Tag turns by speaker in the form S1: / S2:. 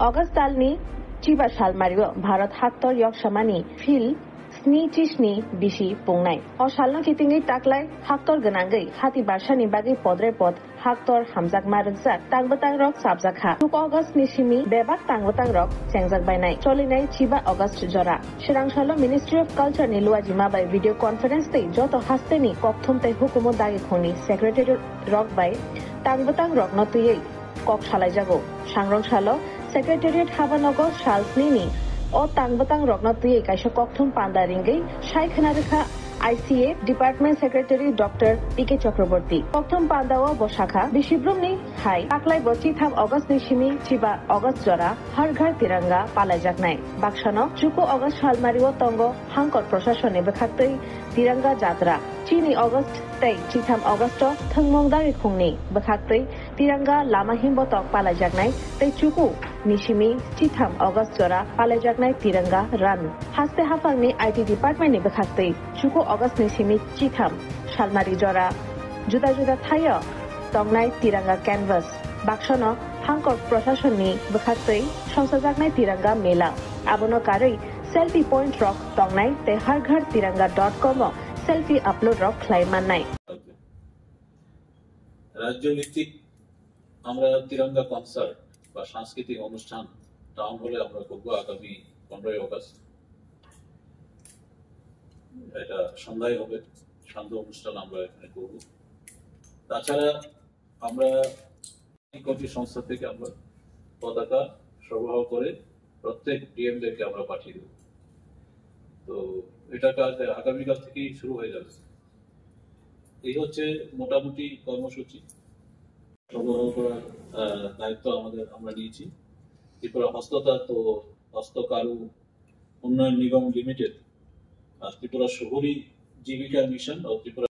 S1: August dalni chiba salmario Bharat haktor yok samani fil sni chisni bisi pungnai. O salno kitingi taklai haktor ganangai hati barsani bagi podre pod haktor hamjak marjak tangbatang rok sabjakha. 2 August ni simi bebak tangbatang rok chengjak bainai. Cholinai chiba August jora. Shirangsalo Ministry of Culture ni luajima by video conference tei joto hasteni kokthum tei hukumo dagi khoni secretary rok by tangbatang rok no tuyei kok salai jago. Sangrong salo Secretariat Habanogo Shalsnini o tangbatang rokna tuye kaisa kokthum panda ringai shai khanarikha ICA Department Secretary Dr. P.K. Chakraborty kokthum panda o bosakha bishibrumni hai aklai bochi tham August ni simi chiba August jora har ghar tiranga palai jaknai baksano chuko August halmario tongo hangkor proshashone bekhaktei tiranga jatra chini August tei chitham August thangmongda khungni bekhaktei tiranga lama himbotok palai jaknai tei chuko Nishimi Chitham August jora palajaknai tiranga run. Haste hafangni IT department ni bekhaktei chuko August Nishimi Chitham Shalmari jora juda juda thaya tongnai tiranga canvas. Bakshano hangkor proshashon ni bekhaktei songsajaknai tiranga mela. Abono karei selfie point rock tongnai te harghar-tiranga.com selfie upload rock khlai mannai.
S2: রাজ্যভিত্তিক আমরা Tiranga concert বা সাংস্কৃতিক অনুষ্ঠান town হলে আমরা করব আগামী 15 August. এটা সন্ধ্যায় হবে, শান্ত অনুষ্ঠান আমরা এখানে করব। তাছাড়া আমরা কমিটি সংস্থা থেকে আমরা পতাকা সরবরাহ করে প্রত্যেক ডিএমদেরকে আমরা পাঠিয়ে দেব। তো এটা কাজ আগামীকাল থেকেই শুরু হয়ে যাবে। এই হচ্ছে মোটামুটি কর্মসূচি। সরবরাহ করার দায়িত্ব আমরা নিয়েছি। ত্রিপুরা হস্ততাঁত ও হস্তকারু উন্নয়ন নিগম লিমিটেড, ত্রিপুরা শহুরি জীবিকা মিশন ও ত্রিপুরা